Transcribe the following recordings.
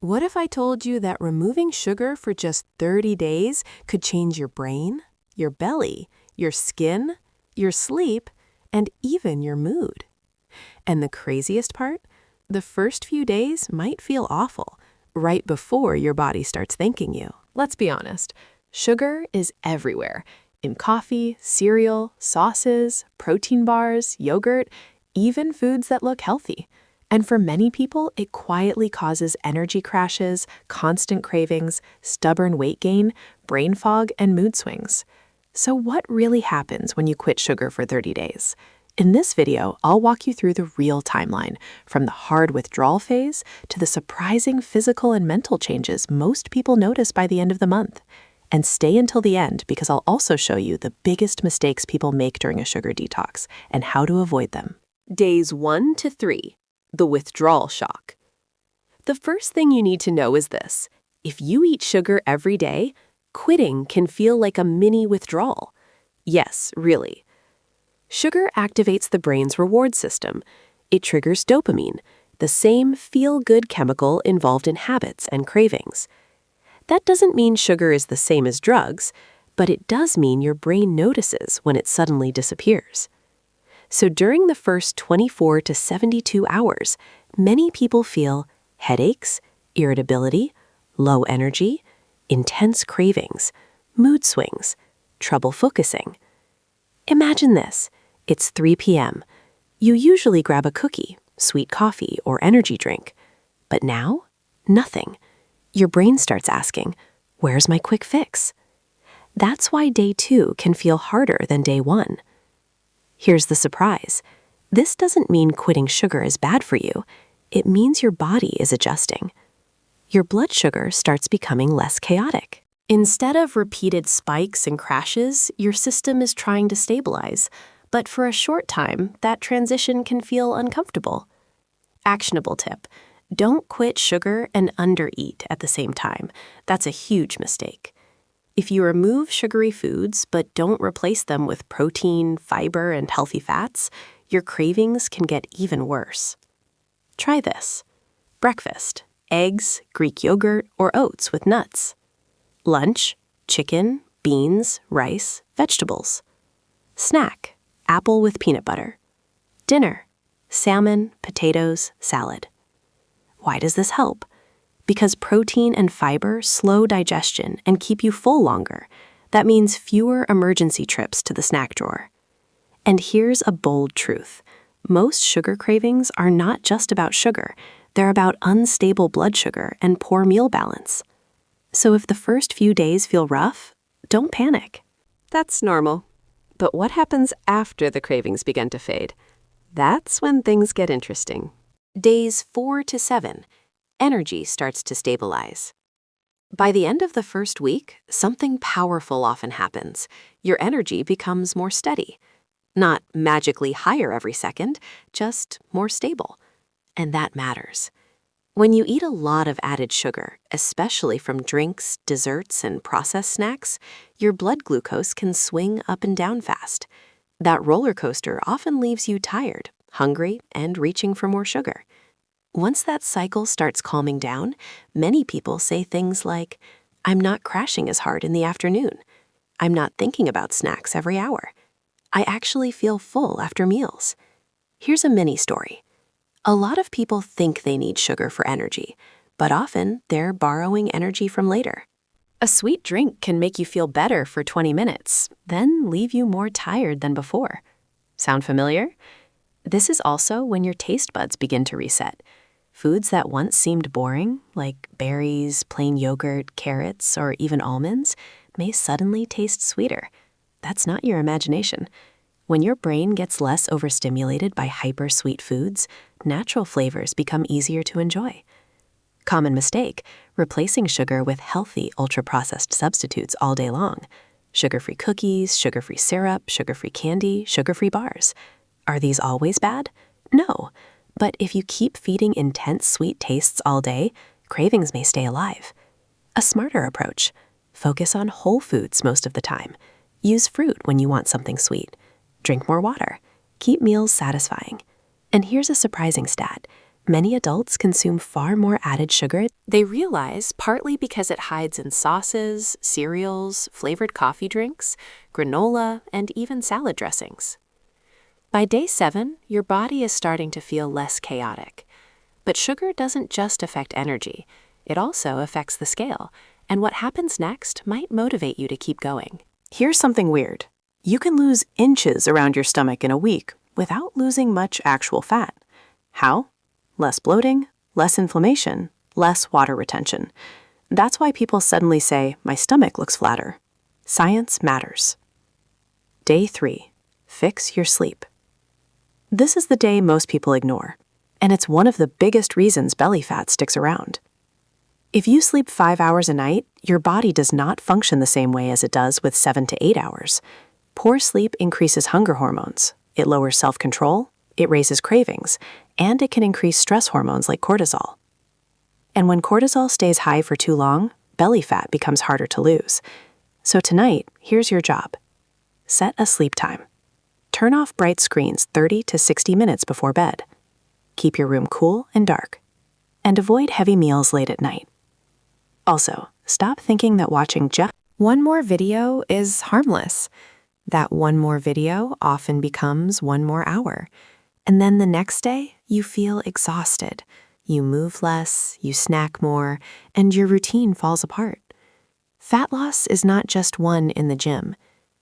What if I told you that removing sugar for just 30 days could change your brain, your belly, your skin, your sleep, and even your mood? And the craziest part? The first few days might feel awful, right before your body starts thanking you. Let's be honest, sugar is everywhere. In coffee, cereal, sauces, protein bars, yogurt, even foods that look healthy. And for many people, it quietly causes energy crashes, constant cravings, stubborn weight gain, brain fog, and mood swings. So what really happens when you quit sugar for 30 days? In this video, I'll walk you through the real timeline, from the hard withdrawal phase to the surprising physical and mental changes most people notice by the end of the month. And stay until the end because I'll also show you the biggest mistakes people make during a sugar detox and how to avoid them. Days 1 to 3. The withdrawal shock. The first thing you need to know is this. If you eat sugar every day, quitting can feel like a mini withdrawal. Yes, really. Sugar activates the brain's reward system. It triggers dopamine, the same feel-good chemical involved in habits and cravings. That doesn't mean sugar is the same as drugs, but it does mean your brain notices when it suddenly disappears. So during the first 24 to 72 hours, many people feel headaches, irritability, low energy, intense cravings, mood swings, trouble focusing. Imagine this. It's 3 p.m. You usually grab a cookie, sweet coffee, or energy drink. But now, nothing. Your brain starts asking, where's my quick fix? That's why day 2 can feel harder than day 1. Here's the surprise. This doesn't mean quitting sugar is bad for you. It means your body is adjusting. Your blood sugar starts becoming less chaotic. Instead of repeated spikes and crashes, your system is trying to stabilize. But for a short time, that transition can feel uncomfortable. Actionable tip. Don't quit sugar and undereat at the same time. That's a huge mistake. If you remove sugary foods but don't replace them with protein, fiber, and healthy fats, your cravings can get even worse. Try this. Breakfast: eggs, Greek yogurt, or oats with nuts. Lunch: chicken, beans, rice, vegetables. Snack: apple with peanut butter. Dinner: salmon, potatoes, salad. Why does this help? Because protein and fiber slow digestion and keep you full longer. That means fewer emergency trips to the snack drawer. And here's a bold truth. Most sugar cravings are not just about sugar. They're about unstable blood sugar and poor meal balance. So if the first few days feel rough, don't panic. That's normal. But what happens after the cravings begin to fade? That's when things get interesting. Days 4 to 7. Energy starts to stabilize. By the end of the first week, something powerful often happens. Your energy becomes more steady. Not magically higher every second, just more stable. And that matters. When you eat a lot of added sugar, especially from drinks, desserts, and processed snacks, your blood glucose can swing up and down fast. That roller coaster often leaves you tired, hungry, and reaching for more sugar. Once that cycle starts calming down, many people say things like, I'm not crashing as hard in the afternoon. I'm not thinking about snacks every hour. I actually feel full after meals. Here's a mini story. A lot of people think they need sugar for energy, but often they're borrowing energy from later. A sweet drink can make you feel better for 20 minutes, then leave you more tired than before. Sound familiar? This is also when your taste buds begin to reset. Foods that once seemed boring, like berries, plain yogurt, carrots, or even almonds, may suddenly taste sweeter. That's not your imagination. When your brain gets less overstimulated by hyper-sweet foods, natural flavors become easier to enjoy. Common mistake, replacing sugar with healthy ultra-processed substitutes all day long. Sugar-free cookies, sugar-free syrup, sugar-free candy, sugar-free bars. Are these always bad? No. But if you keep feeding intense sweet tastes all day, cravings may stay alive. A smarter approach. Focus on whole foods most of the time. Use fruit when you want something sweet. Drink more water. Keep meals satisfying. And here's a surprising stat. many adults consume far more added sugar. They realize partly because it hides in sauces, cereals, flavored coffee drinks, granola, and even salad dressings. By day 7, your body is starting to feel less chaotic. But sugar doesn't just affect energy. It also affects the scale, and what happens next might motivate you to keep going. Here's something weird. You can lose inches around your stomach in a week without losing much actual fat. How? Less bloating, less inflammation, less water retention. That's why people suddenly say, "My stomach looks flatter." Science matters. Day 3. Fix your sleep. This is the day most people ignore, and it's one of the biggest reasons belly fat sticks around. If you sleep 5 hours a night, your body does not function the same way as it does with 7 to 8 hours. Poor sleep increases hunger hormones, it lowers self-control, it raises cravings, and it can increase stress hormones like cortisol. And when cortisol stays high for too long, belly fat becomes harder to lose. So tonight, here's your job. Set a sleep time. Turn off bright screens 30 to 60 minutes before bed. Keep your room cool and dark. And avoid heavy meals late at night. Also, stop thinking that watching just one more video is harmless. That one more video often becomes one more hour. And then the next day, you feel exhausted. You move less, you snack more, and your routine falls apart. Fat loss is not just one in the gym.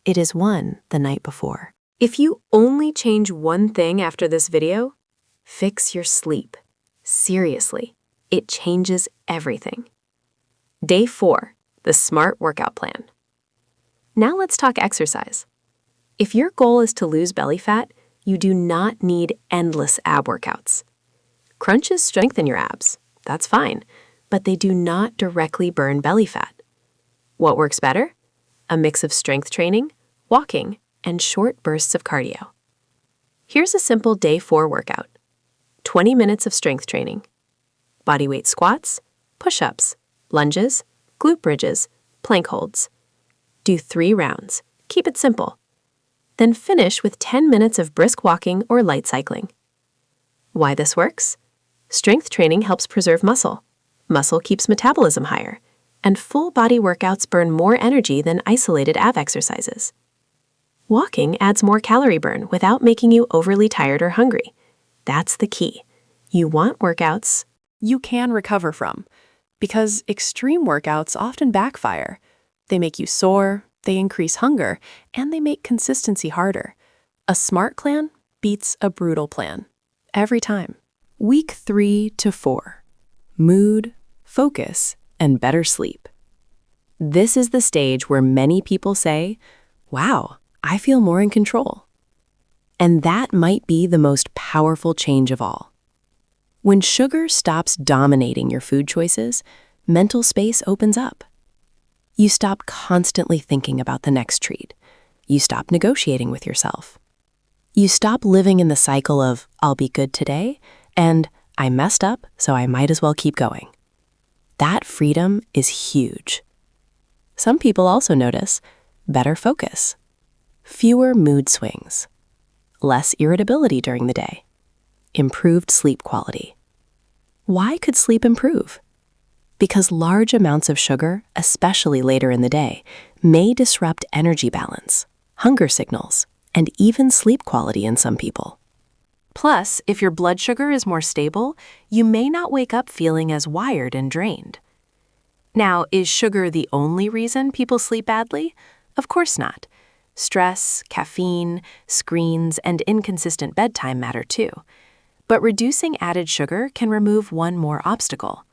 It is one the night before. If you only change one thing after this video, fix your sleep. Seriously, it changes everything. Day 4, the SMART workout plan. Now let's talk exercise. If your goal is to lose belly fat, you do not need endless ab workouts. Crunches strengthen your abs, that's fine, but they do not directly burn belly fat. What works better? A mix of strength training, walking, and short bursts of cardio. Here's a simple day 4 workout. 20 minutes of strength training. Bodyweight squats, push-ups, lunges, glute bridges, plank holds. Do 3 rounds. Keep it simple. Then finish with 10 minutes of brisk walking or light cycling. Why this works? Strength training helps preserve muscle. Muscle keeps metabolism higher. And full body workouts burn more energy than isolated ab exercises. Walking adds more calorie burn without making you overly tired or hungry. That's the key. You want workouts you can recover from, because extreme workouts often backfire. They make you sore, they increase hunger, and they make consistency harder. A SMART plan beats a brutal plan. Every time. Week 3 to 4. Mood, focus, and better sleep. This is the stage where many people say, "Wow, I feel more in control." And that might be the most powerful change of all. When sugar stops dominating your food choices, mental space opens up. You stop constantly thinking about the next treat. You stop negotiating with yourself. You stop living in the cycle of, "I'll be good today," and "I messed up, so I might as well keep going." That freedom is huge. Some people also notice better focus, fewer mood swings, less irritability during the day, improved sleep quality. Why could sleep improve? Because large amounts of sugar, especially later in the day, may disrupt energy balance, hunger signals, and even sleep quality in some people. Plus, if your blood sugar is more stable, you may not wake up feeling as wired and drained. Now, is sugar the only reason people sleep badly? Of course not. Stress, caffeine, screens, and inconsistent bedtime matter too. But reducing added sugar can remove one more obstacle.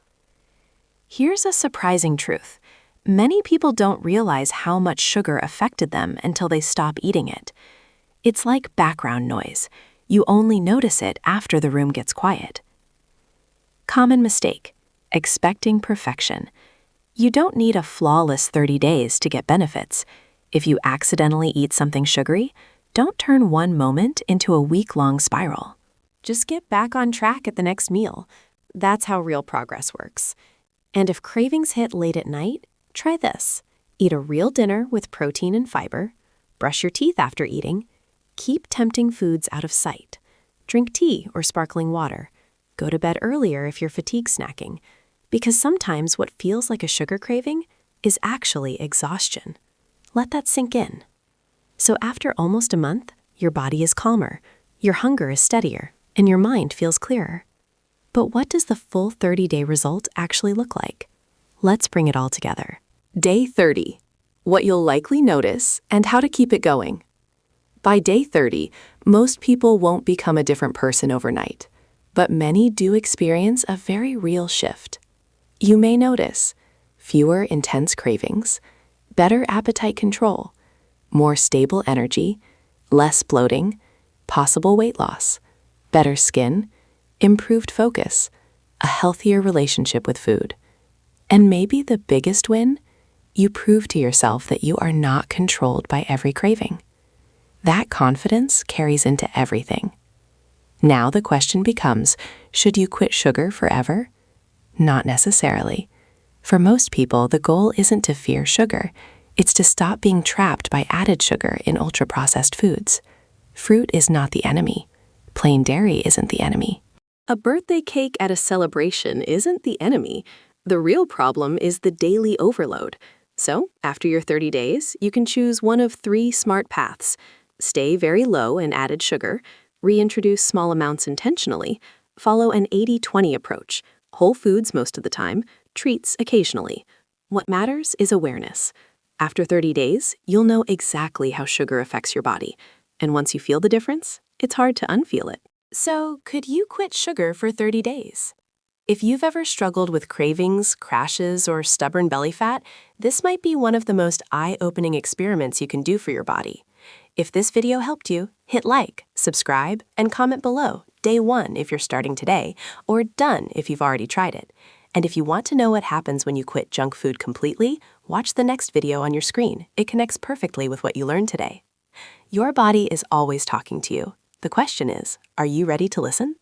Here's a surprising truth. Many people don't realize how much sugar affected them until they stop eating it. It's like background noise. You only notice it after the room gets quiet. Common mistake: expecting perfection. You don't need a flawless 30 days to get benefits. If you accidentally eat something sugary, don't turn one moment into a week-long spiral. Just get back on track at the next meal. That's how real progress works. And if cravings hit late at night, try this. Eat a real dinner with protein and fiber. Brush your teeth after eating. Keep tempting foods out of sight. Drink tea or sparkling water. Go to bed earlier if you're fatigue snacking, because sometimes what feels like a sugar craving is actually exhaustion. Let that sink in. So after almost a month, your body is calmer, your hunger is steadier, and your mind feels clearer. But what does the full 30-day result actually look like? Let's bring it all together. Day 30. What you'll likely notice and how to keep it going. By day 30, most people won't become a different person overnight, but many do experience a very real shift. You may notice fewer intense cravings, better appetite control, more stable energy, less bloating, possible weight loss, better skin, improved focus, a healthier relationship with food. And maybe the biggest win, you prove to yourself that you are not controlled by every craving. That confidence carries into everything. Now the question becomes, should you quit sugar forever? Not necessarily. For most people, the goal isn't to fear sugar. It's to stop being trapped by added sugar in ultra-processed foods. Fruit is not the enemy. Plain dairy isn't the enemy. A birthday cake at a celebration isn't the enemy. The real problem is the daily overload. So, after your 30 days, you can choose one of 3 smart paths. Stay very low in added sugar, reintroduce small amounts intentionally, follow an 80-20 approach, whole foods most of the time, treats occasionally. What matters is awareness. After 30 days, you'll know exactly how sugar affects your body. And once you feel the difference, it's hard to unfeel it. So, could you quit sugar for 30 days? If you've ever struggled with cravings, crashes, or stubborn belly fat, this might be one of the most eye-opening experiments you can do for your body. If this video helped you, hit like, subscribe, and comment below, day 1 if you're starting today, or done if you've already tried it. And if you want to know what happens when you quit junk food completely, watch the next video on your screen. It connects perfectly with what you learned today. Your body is always talking to you. The question is, are you ready to listen?